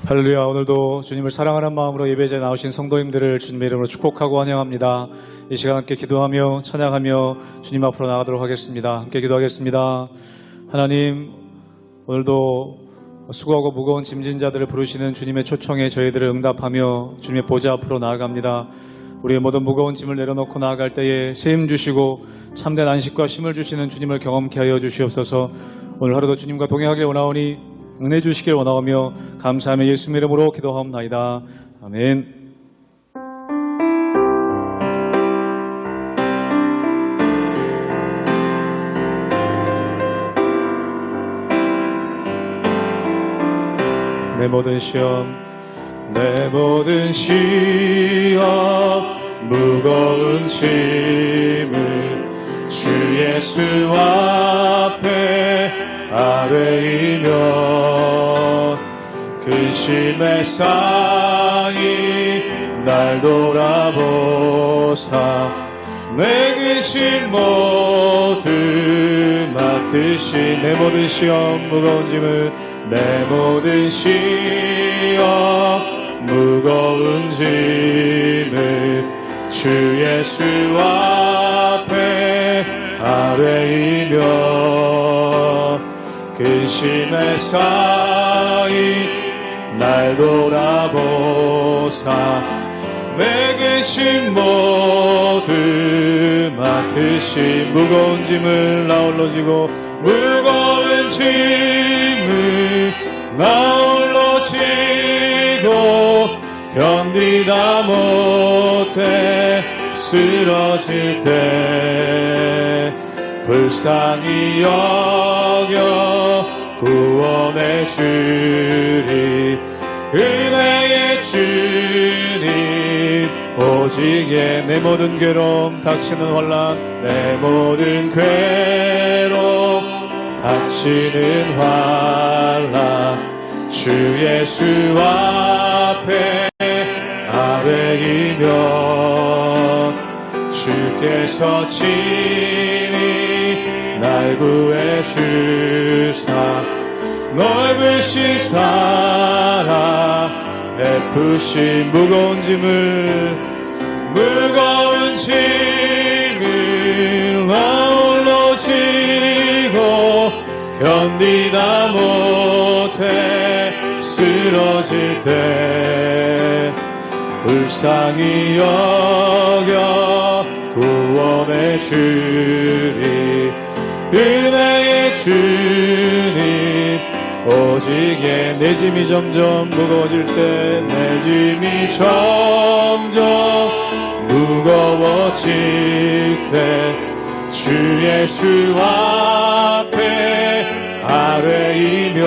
할렐루야. 오늘도 주님을 사랑하는 마음으로 예배자에 나오신 성도님들을 주님의 이름으로 축복하고 환영합니다. 이 시간 함께 기도하며 찬양하며 주님 앞으로 나가도록 하겠습니다. 함께 기도하겠습니다. 하나님, 오늘도 수고하고 무거운 짐진 자들을 부르시는 주님의 초청에 저희들을 응답하며 주님의 보좌 앞으로 나아갑니다. 우리의 모든 무거운 짐을 내려놓고 나아갈 때에 세임 주시고 참된 안식과 쉼을 주시는 주님을 경험케 하여 주시옵소서. 오늘 하루도 주님과 동행하길 원하오니 은혜 주시길 원하오며 감사하며 예수님 이름으로 기도하옵나이다. 아멘. 내 모든 시험 무거운 짐을 주 예수 앞에 아뢰이며 근심에 쌓인 날 돌아보사 내 근심 모두 맡으신 내 모든 시험 무거운 짐을 내 모든 시험 무거운 짐을 주 예수 앞에 아뢰이며 근심에 쌓인 날 돌아보사 내 근심 모두 맡으신 무거운 짐을 나 홀로 지고 무거운 짐을 나 홀로 지고 견디다 못해 쓰러질 때 불쌍히 여겨 구원해 주리 은혜의 주님 오직에 내 모든 괴로움 닥치는 환난 내 모든 괴로움 닥치는 환난 주 예수 앞에 아뢰이며 주께서 친히 날 구해 주사 넓으신 사랑 베푸신 무거운 짐을 나 홀로 지고 견디다 못해 쓰러질 때 불쌍히 여겨 구원해 주리 은혜의 주님 오직에 내 짐이 점점 무거워질 때 내 짐이 점점 무거워질 때 주 예수 앞에 아뢰이며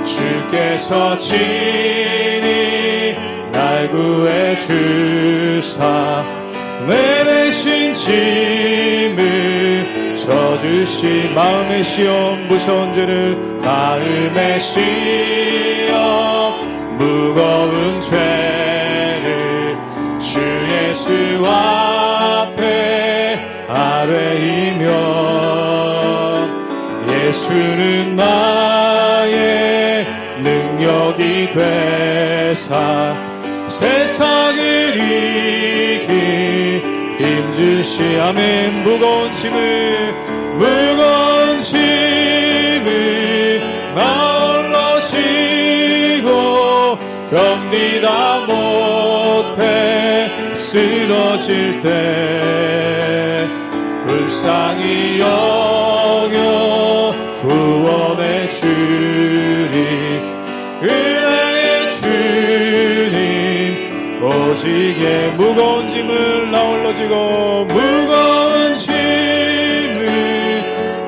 주께서 친히 날 구해 주사 내 대신 짐을 져주시 마음의 시험 무서운 죄를 마음의 시험 무거운 죄를 주 예수 앞에 아뢰이며 예수는 나의 능력이 되사 세상을 이기 힘주시 아멘 무거운 짐을 나 홀로 지고 견디다 못해 쓰러질 때 불쌍히 여겨 구원해 주리 은혜의 주님 오직에 무거운 짐을 나 홀로 지고 무거운 짐을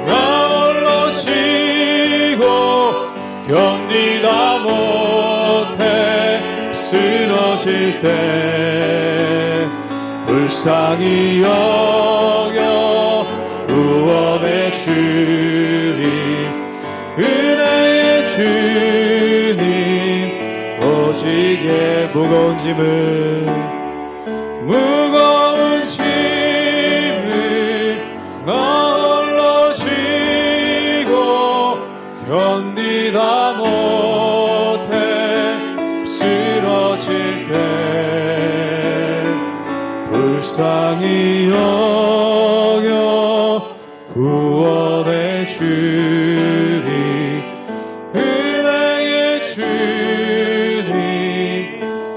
나 홀로 지고 견디다 못해 쓰러질 때 불쌍히 여겨 구원해 주리 은혜의 주님 오직에 무거운 짐을 불쌍히 여겨 구원해 주리. 은혜의 주님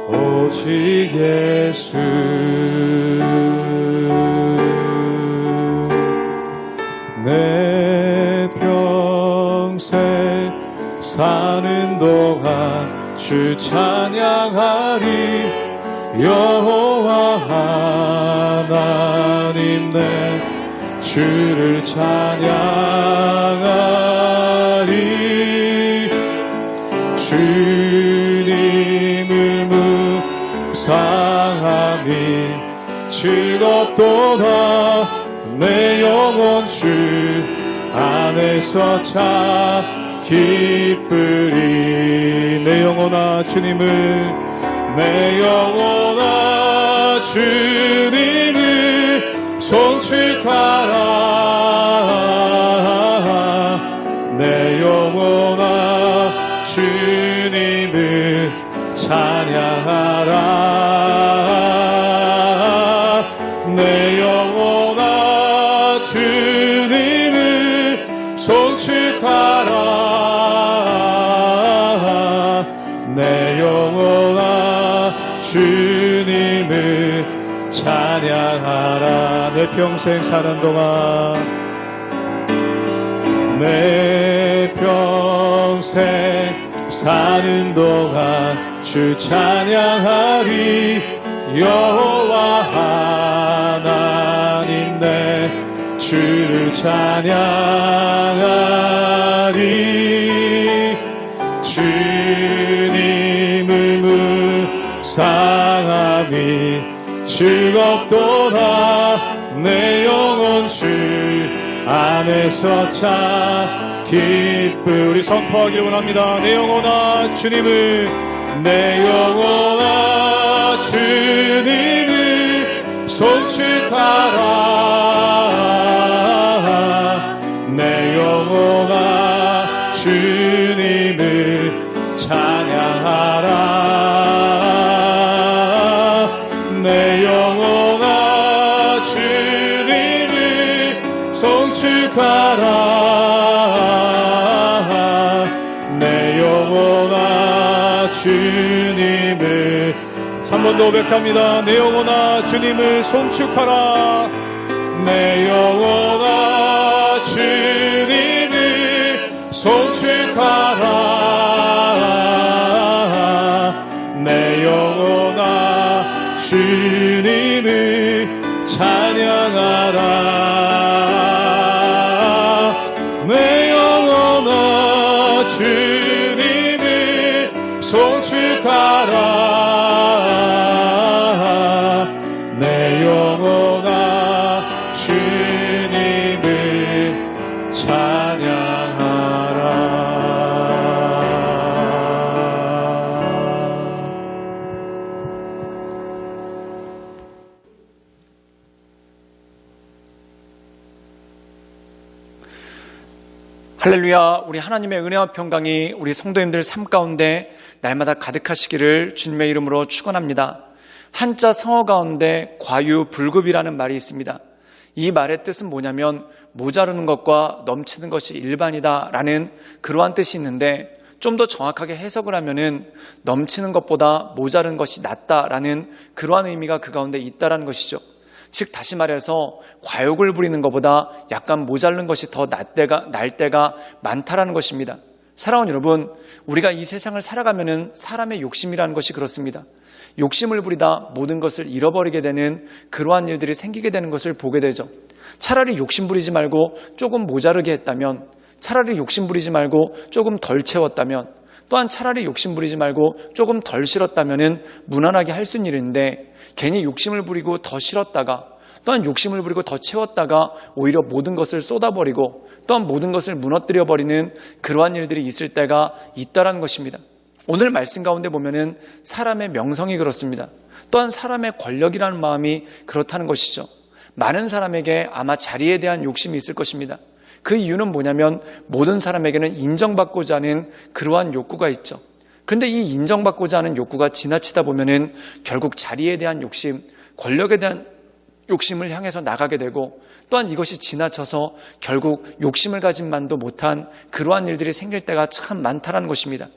오직 예수. 내 평생 사는 동안 주 찬양하리. 여호와 하나님 내 주를 찬양하리. 주님을 묵상함이 즐겁도다. 내 영혼 주 안에서 참 기쁘리. 내 영혼아 주님을, 내 영혼아 주님을 송축하라. 내 영혼아 주님을 찬양하라. 내 영혼아 주님을 송축하라. 내 영혼아 주님을 찬양하라. 내 평생 사는 동안, 내 평생 사는 동안 주 찬양하리. 여호와 하나님 내 주를 찬양하리. 주님을 묵상함이 즐겁도다. 내 영혼 주 안에서 참 기쁘리. 우리 선포하기를 원합니다. 내 영혼아 주님을, 내 영혼아 주님을 송축하라. 내 영혼아 주님을 찬양하라. 내 영혼아 주님을 송축하라. 내 영혼아 주님을, 3번 더 고백합니다. 내 영혼아 주님을 송축하라. 내 영혼아 주님을 송축하라. 내 영혼아 주님을 찬양하라. 내 영혼아 주님을 송축하라. 내 영혼아 주님을 찬양하라. 할렐루야. 우리 하나님의 은혜와 평강이 우리 성도님들 삶 가운데 날마다 가득하시기를 주님의 이름으로 축원합니다. 한자 성어 가운데 과유불급이라는 말이 있습니다. 이 말의 뜻은 뭐냐면 모자르는 것과 넘치는 것이 일반이다라는 그러한 뜻이 있는데, 좀 더 정확하게 해석을 하면은 넘치는 것보다 모자른 것이 낫다라는 그러한 의미가 그 가운데 있다라는 것이죠. 즉 다시 말해서 과욕을 부리는 것보다 약간 모자른 것이 더 날 때가 많다라는 것입니다. 사랑하는 여러분, 우리가 이 세상을 살아가면은 사람의 욕심이라는 것이 그렇습니다. 욕심을 부리다 모든 것을 잃어버리게 되는 그러한 일들이 생기게 되는 것을 보게 되죠. 차라리 욕심 부리지 말고 조금 모자르게 했다면, 차라리 욕심 부리지 말고 조금 덜 채웠다면, 또한 차라리 욕심 부리지 말고 조금 덜 실었다면은 무난하게 할 수 있는 일인데, 괜히 욕심을 부리고 더 실었다가, 또한 욕심을 부리고 더 채웠다가 오히려 모든 것을 쏟아버리고 또한 모든 것을 무너뜨려버리는 그러한 일들이 있을 때가 있다라는 것입니다. 오늘 말씀 가운데 보면은 사람의 명성이 그렇습니다. 또한 사람의 권력이라는 마음이 그렇다는 것이죠. 많은 사람에게 아마 자리에 대한 욕심이 있을 것입니다. 그 이유는 뭐냐면 모든 사람에게는 인정받고자 하는 그러한 욕구가 있죠. 그런데 이 인정받고자 하는 욕구가 지나치다 보면은 결국 자리에 대한 욕심, 권력에 대한 욕심을 향해서 나가게 되고, 또한 이것이 지나쳐서 결국 욕심을 가진 만도 못한 그러한 일들이 생길 때가 참 많다라는 것입니다.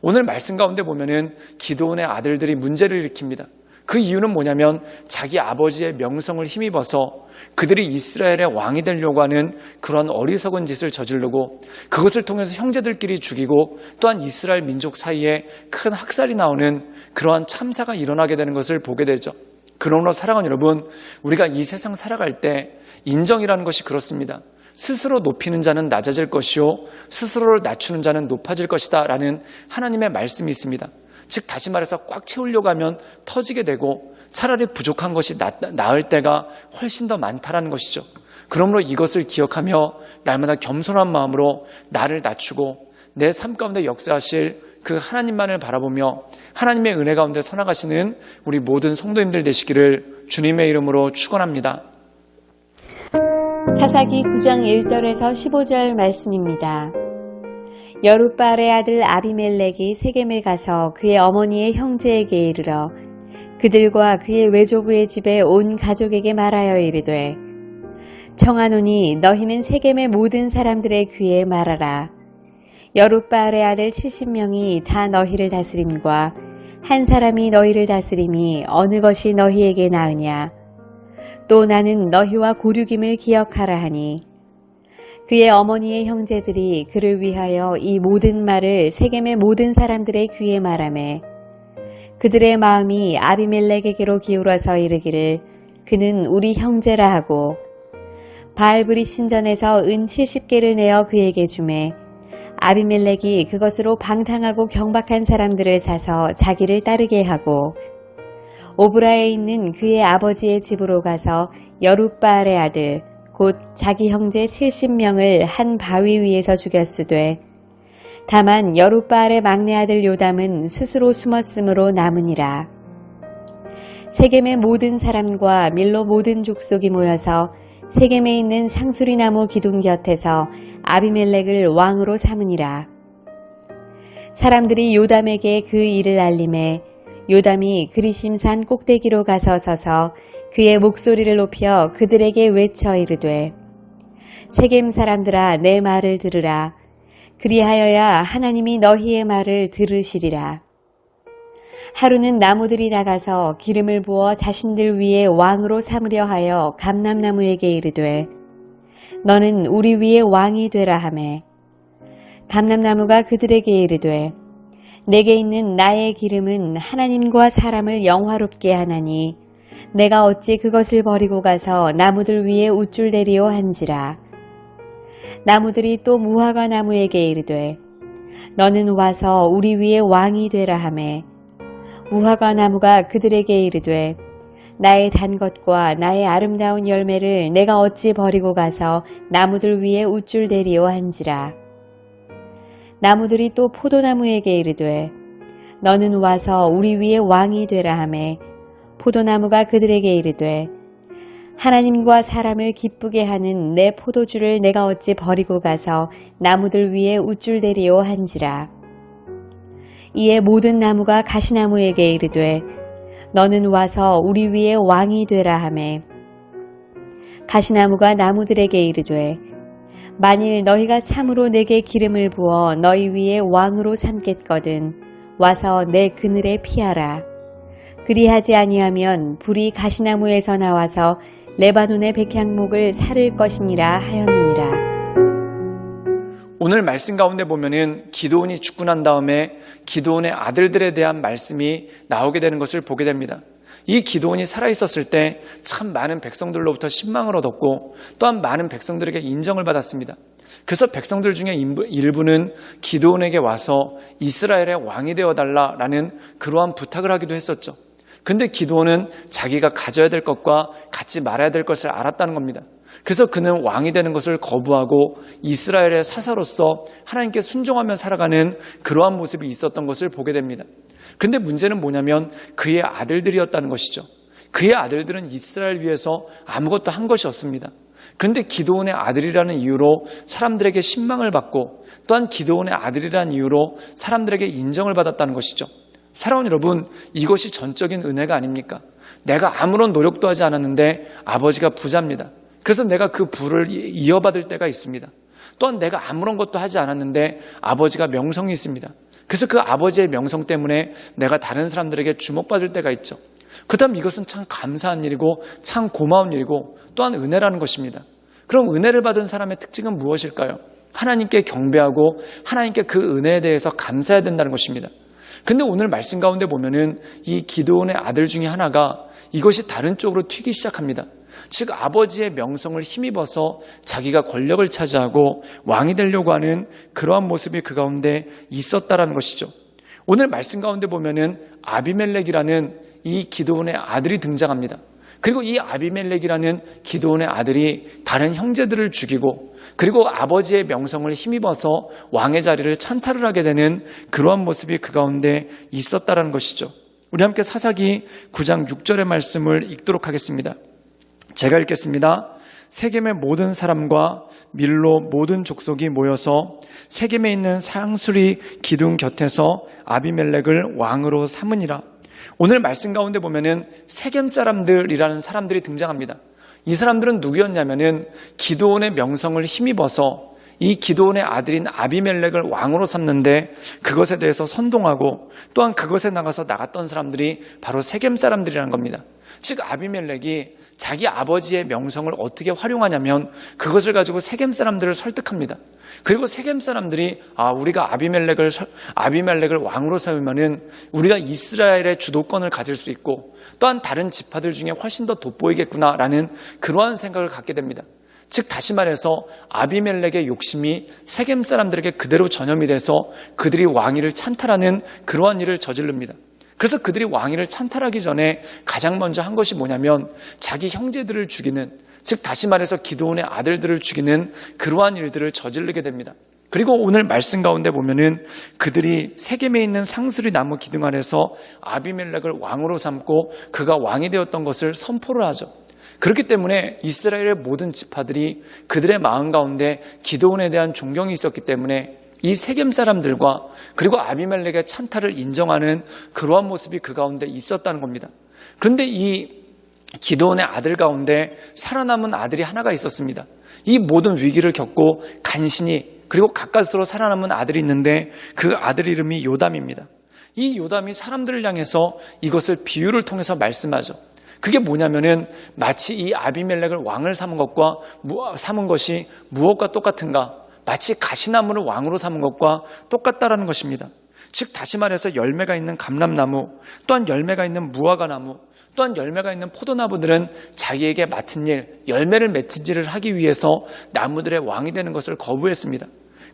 오늘 말씀 가운데 보면은 기드온의 아들들이 문제를 일으킵니다. 그 이유는 뭐냐면 자기 아버지의 명성을 힘입어서 그들이 이스라엘의 왕이 되려고 하는 그런 어리석은 짓을 저지르고, 그것을 통해서 형제들끼리 죽이고, 또한 이스라엘 민족 사이에 큰 학살이 나오는 그러한 참사가 일어나게 되는 것을 보게 되죠. 그러므로 사랑하는 여러분, 우리가 이 세상 살아갈 때 인정이라는 것이 그렇습니다. 스스로 높이는 자는 낮아질 것이요 스스로를 낮추는 자는 높아질 것이다 라는 하나님의 말씀이 있습니다. 즉 다시 말해서 꽉 채우려고 하면 터지게 되고, 차라리 부족한 것이 나을 때가 훨씬 더 많다라는 것이죠. 그러므로 이것을 기억하며 날마다 겸손한 마음으로 나를 낮추고 내 삶 가운데 역사하실 그 하나님만을 바라보며 하나님의 은혜 가운데 서나가시는 우리 모든 성도님들 되시기를 주님의 이름으로 축원합니다. 사사기 9장 1절에서 15절 말씀입니다. 여룻바알의 아들 아비멜렉이 세겜에 가서 그의 어머니의 형제에게 이르러 그들과 그의 외조부의 집에 온 가족에게 말하여 이르되, 청하노니 너희는 세겜의 모든 사람들의 귀에 말하라. 여룻바알의 아들 70명이 다 너희를 다스림과 한 사람이 너희를 다스림이 어느 것이 너희에게 나으냐. 또 나는 너희와 고륙임을 기억하라 하니, 그의 어머니의 형제들이 그를 위하여 이 모든 말을 세겜의 모든 사람들의 귀에 말하매, 그들의 마음이 아비멜렉에게로 기울어서 이르기를 그는 우리 형제라 하고, 바알브리 신전에서 은 70개를 내어 그에게 주매 아비멜렉이 그것으로 방탕하고 경박한 사람들을 사서 자기를 따르게 하고, 오브라에 있는 그의 아버지의 집으로 가서 여룻바알의 아들 곧 자기 형제 70명을 한 바위 위에서 죽였으되, 다만 여룻바알의 막내 아들 요담은 스스로 숨었으므로 남으니라. 세겜의 모든 사람과 밀로 모든 족속이 모여서 세겜에 있는 상수리나무 기둥 곁에서 아비멜렉을 왕으로 삼으니라. 사람들이 요담에게 그 일을 알림해 요담이 그리심산 꼭대기로 가서 서서 그의 목소리를 높여 그들에게 외쳐 이르되, 세겜 사람들아 내 말을 들으라. 그리하여야 하나님이 너희의 말을 들으시리라. 하루는 나무들이 나가서 기름을 부어 자신들 위에 왕으로 삼으려 하여 감람나무에게 이르되, 너는 우리 위에 왕이 되라 하매, 감람나무가 그들에게 이르되, 내게 있는 나의 기름은 하나님과 사람을 영화롭게 하나니 내가 어찌 그것을 버리고 가서 나무들 위에 우쭐대리오 한지라. 나무들이 또 무화과 나무에게 이르되, 너는 와서 우리 위에 왕이 되라 하매, 무화과 나무가 그들에게 이르되, 나의 단 것과 나의 아름다운 열매를 내가 어찌 버리고 가서 나무들 위에 우쭐대리오 한지라. 나무들이 또 포도나무에게 이르되, 너는 와서 우리 위에 왕이 되라 하매, 포도나무가 그들에게 이르되, 하나님과 사람을 기쁘게 하는 내 포도주를 내가 어찌 버리고 가서 나무들 위에 우쭐대리오 한지라. 이에 모든 나무가 가시나무에게 이르되, 너는 와서 우리 위에 왕이 되라 하매, 가시나무가 나무들에게 이르되, 만일 너희가 참으로 내게 기름을 부어 너희 위에 왕으로 삼겠거든 와서 내 그늘에 피하라. 그리하지 아니하면 불이 가시나무에서 나와서 레바논의 백향목을 사를 것이니라 하였느니라. 오늘 말씀 가운데 보면은 기드온이 죽고 난 다음에 기드온의 아들들에 대한 말씀이 나오게 되는 것을 보게 됩니다. 이 기드온이 살아있었을 때 참 많은 백성들로부터 신망을 얻었고, 또한 많은 백성들에게 인정을 받았습니다. 그래서 백성들 중에 일부는 기드온에게 와서 이스라엘의 왕이 되어달라라는 그러한 부탁을 하기도 했었죠. 근데 기드온은 자기가 가져야 될 것과 갖지 말아야 될 것을 알았다는 겁니다. 그래서 그는 왕이 되는 것을 거부하고 이스라엘의 사사로서 하나님께 순종하며 살아가는 그러한 모습이 있었던 것을 보게 됩니다. 근데 문제는 뭐냐면 그의 아들들이었다는 것이죠. 그의 아들들은 이스라엘 위해서 아무것도 한 것이 없습니다. 그런데 기드온의 아들이라는 이유로 사람들에게 신망을 받고 또한 기드온의 아들이라는 이유로 사람들에게 인정을 받았다는 것이죠. 사랑하는 여러분, 이것이 전적인 은혜가 아닙니까? 내가 아무런 노력도 하지 않았는데 아버지가 부자입니다. 그래서 내가 그 부를 이어받을 때가 있습니다. 또한 내가 아무런 것도 하지 않았는데 아버지가 명성이 있습니다. 그래서 그 아버지의 명성 때문에 내가 다른 사람들에게 주목받을 때가 있죠. 그다음 이것은 참 감사한 일이고 참 고마운 일이고 또한 은혜라는 것입니다. 그럼 은혜를 받은 사람의 특징은 무엇일까요? 하나님께 경배하고 하나님께 그 은혜에 대해서 감사해야 된다는 것입니다. 근데 오늘 말씀 가운데 보면은 이 기드온의 아들 중에 하나가 이것이 다른 쪽으로 튀기 시작합니다. 즉 아버지의 명성을 힘입어서 자기가 권력을 차지하고 왕이 되려고 하는 그러한 모습이 그 가운데 있었다라는 것이죠. 오늘 말씀 가운데 보면은 아비멜렉이라는 이 기드온의 아들이 등장합니다. 그리고 이 아비멜렉이라는 기드온의 아들이 다른 형제들을 죽이고 그리고 아버지의 명성을 힘입어서 왕의 자리를 찬탈을 하게 되는 그러한 모습이 그 가운데 있었다라는 것이죠. 우리 함께 사사기 9장 6절의 말씀을 읽도록 하겠습니다. 제가 읽겠습니다. 세겜의 모든 사람과 밀로 모든 족속이 모여서 세겜에 있는 상수리 기둥 곁에서 아비멜렉을 왕으로 삼으니라. 오늘 말씀 가운데 보면은 세겜 사람들이라는 사람들이 등장합니다. 이 사람들은 누구였냐면은 기드온의 명성을 힘입어서 이 기드온의 아들인 아비멜렉을 왕으로 삼는데 그것에 대해서 선동하고 또한 그것에 나가서 나갔던 사람들이 바로 세겜 사람들이라는 겁니다. 즉 아비멜렉이 자기 아버지의 명성을 어떻게 활용하냐면 그것을 가지고 세겜 사람들을 설득합니다. 그리고 세겜 사람들이 우리가 아비멜렉을 왕으로 세우면은 우리가 이스라엘의 주도권을 가질 수 있고 또한 다른 지파들 중에 훨씬 더 돋보이겠구나라는 그러한 생각을 갖게 됩니다. 즉 다시 말해서 아비멜렉의 욕심이 세겜 사람들에게 그대로 전염이 돼서 그들이 왕위를 찬탈하는 그러한 일을 저지릅니다. 그래서 그들이 왕위를 찬탈하기 전에 가장 먼저 한 것이 뭐냐면 자기 형제들을 죽이는, 즉 다시 말해서 기드온의 아들들을 죽이는 그러한 일들을 저지르게 됩니다. 그리고 오늘 말씀 가운데 보면은 그들이 세겜에 있는 상수리 나무 기둥 아래서 아비멜렉을 왕으로 삼고 그가 왕이 되었던 것을 선포를 하죠. 그렇기 때문에 이스라엘의 모든 지파들이 그들의 마음 가운데 기드온에 대한 존경이 있었기 때문에 이 세겜 사람들과 그리고 아비멜렉의 찬탈을 인정하는 그러한 모습이 그 가운데 있었다는 겁니다. 그런데 이 기드온의 아들 가운데 살아남은 아들이 하나가 있었습니다. 이 모든 위기를 겪고 간신히 그리고 가까스로 살아남은 아들이 있는데 그 아들 이름이 요담입니다. 이 요담이 사람들을 향해서 이것을 비유를 통해서 말씀하죠. 그게 뭐냐면은 마치 이 아비멜렉을 왕을 삼은 것이 무엇과 똑같은가? 마치 가시나무를 왕으로 삼은 것과 똑같다라는 것입니다. 즉 다시 말해서 열매가 있는 감람나무, 또한 열매가 있는 무화과나무, 또한 열매가 있는 포도나무들은 자기에게 맡은 일, 열매를 맺은 일을 하기 위해서 나무들의 왕이 되는 것을 거부했습니다.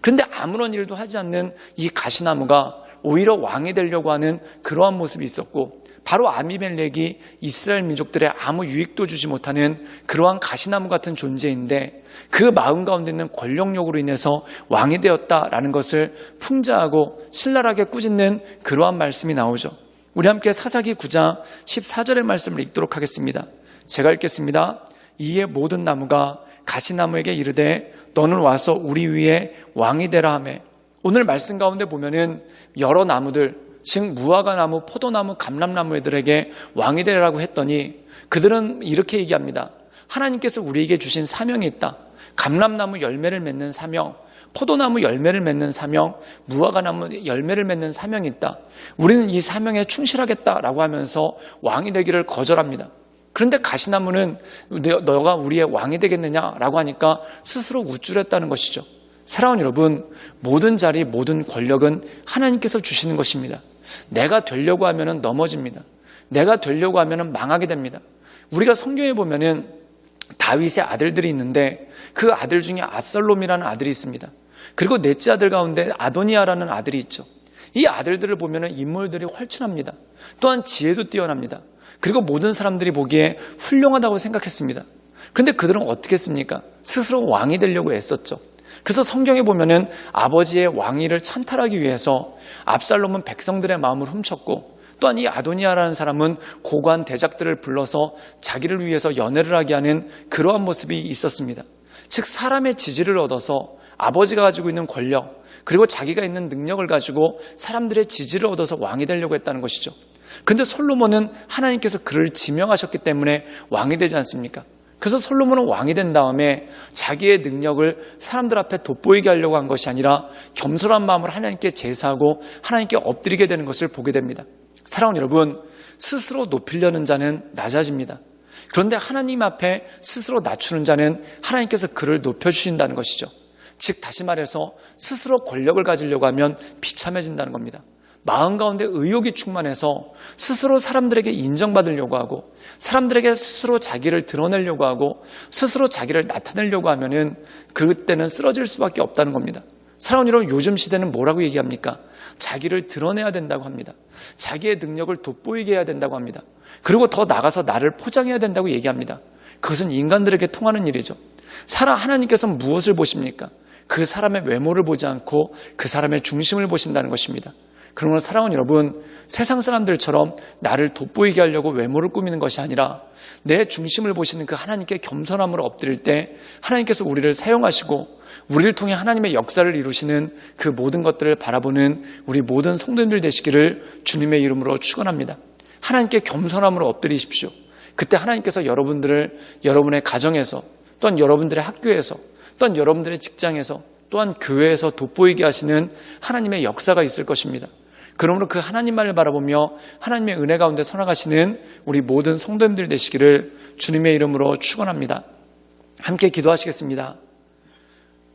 그런데 아무런 일도 하지 않는 이 가시나무가 오히려 왕이 되려고 하는 그러한 모습이 있었고 바로 아비멜렉이 이스라엘 민족들의 아무 유익도 주지 못하는 그러한 가시나무 같은 존재인데 그 마음 가운데 있는 권력욕으로 인해서 왕이 되었다라는 것을 풍자하고 신랄하게 꾸짖는 그러한 말씀이 나오죠. 우리 함께 사사기 9장 14절의 말씀을 읽도록 하겠습니다. 제가 읽겠습니다. 이에 모든 나무가 가시나무에게 이르되 너는 와서 우리 위에 왕이 되라 하매. 오늘 말씀 가운데 보면은 여러 나무들, 즉 무화과나무, 포도나무, 감람나무들에게 왕이 되라고 했더니 그들은 이렇게 얘기합니다. 하나님께서 우리에게 주신 사명이 있다. 감람나무 열매를 맺는 사명, 포도나무 열매를 맺는 사명, 무화과나무 열매를 맺는 사명이 있다. 우리는 이 사명에 충실하겠다라고 하면서 왕이 되기를 거절합니다. 그런데 가시나무는 너가 우리의 왕이 되겠느냐라고 하니까 스스로 우쭐했다는 것이죠. 사랑하는 여러분, 모든 자리, 모든 권력은 하나님께서 주시는 것입니다. 내가 되려고 하면 넘어집니다. 내가 되려고 하면 망하게 됩니다. 우리가 성경에 보면은 다윗의 아들들이 있는데 그 아들 중에 압살롬이라는 아들이 있습니다. 그리고 넷째 아들 가운데 아도니아라는 아들이 있죠. 이 아들들을 보면은 인물들이 헐춘합니다. 또한 지혜도 뛰어납니다. 그리고 모든 사람들이 보기에 훌륭하다고 생각했습니다. 그런데 그들은 어떻게 했습니까? 스스로 왕이 되려고 애썼죠. 그래서 성경에 보면은 아버지의 왕위를 찬탈하기 위해서 압살롬은 백성들의 마음을 훔쳤고 또한 이 아도니아라는 사람은 고관 대작들을 불러서 자기를 위해서 연애를 하게 하는 그러한 모습이 있었습니다. 즉 사람의 지지를 얻어서 아버지가 가지고 있는 권력 그리고 자기가 있는 능력을 가지고 사람들의 지지를 얻어서 왕이 되려고 했다는 것이죠. 그런데 솔로몬은 하나님께서 그를 지명하셨기 때문에 왕이 되지 않습니까? 그래서 솔로몬은 왕이 된 다음에 자기의 능력을 사람들 앞에 돋보이게 하려고 한 것이 아니라 겸손한 마음으로 하나님께 제사하고 하나님께 엎드리게 되는 것을 보게 됩니다. 사랑하는 여러분, 스스로 높이려는 자는 낮아집니다. 그런데 하나님 앞에 스스로 낮추는 자는 하나님께서 그를 높여주신다는 것이죠. 즉 다시 말해서 스스로 권력을 가지려고 하면 비참해진다는 겁니다. 마음 가운데 의욕이 충만해서 스스로 사람들에게 인정받으려고 하고 사람들에게 스스로 자기를 드러내려고 하고 스스로 자기를 나타내려고 하면은 그때는 쓰러질 수밖에 없다는 겁니다. 사랑하는 여러분, 요즘 시대는 뭐라고 얘기합니까? 자기를 드러내야 된다고 합니다. 자기의 능력을 돋보이게 해야 된다고 합니다. 그리고 더 나가서 나를 포장해야 된다고 얘기합니다. 그것은 인간들에게 통하는 일이죠. 하나님께서는 무엇을 보십니까? 그 사람의 외모를 보지 않고 그 사람의 중심을 보신다는 것입니다. 그러므로 사랑하는 여러분, 세상 사람들처럼 나를 돋보이게 하려고 외모를 꾸미는 것이 아니라 내 중심을 보시는 그 하나님께 겸손함으로 엎드릴 때 하나님께서 우리를 사용하시고 우리를 통해 하나님의 역사를 이루시는 그 모든 것들을 바라보는 우리 모든 성도님들 되시기를 주님의 이름으로 축원합니다. 하나님께 겸손함으로 엎드리십시오. 그때 하나님께서 여러분들을 여러분의 가정에서 또한 여러분들의 학교에서 또한 여러분들의 직장에서 또한 교회에서 돋보이게 하시는 하나님의 역사가 있을 것입니다. 그러므로 그 하나님만을 바라보며 하나님의 은혜 가운데 살아가시는 우리 모든 성도님들 되시기를 주님의 이름으로 축원합니다. 함께 기도하시겠습니다.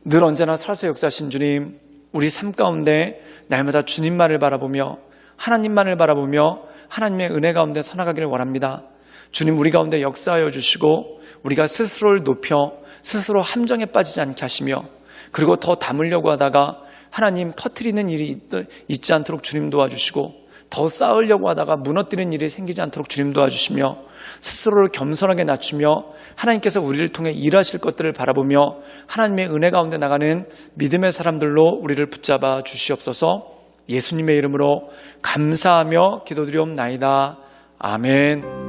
늘 언제나 살아서 역사하신 주님, 우리 삶 가운데 날마다 주님만을 바라보며 하나님만을 바라보며 하나님의 은혜 가운데 살아가기를 원합니다. 주님, 우리 가운데 역사하여 주시고 우리가 스스로를 높여 스스로 함정에 빠지지 않게 하시며 그리고 더 담으려고 하다가 하나님 터뜨리는 일이 있지 않도록 주님 도와주시고 더 쌓으려고 하다가 무너뜨리는 일이 생기지 않도록 주님 도와주시며 스스로를 겸손하게 낮추며 하나님께서 우리를 통해 일하실 것들을 바라보며 하나님의 은혜 가운데 나가는 믿음의 사람들로 우리를 붙잡아 주시옵소서. 예수님의 이름으로 감사하며 기도드리옵나이다. 아멘.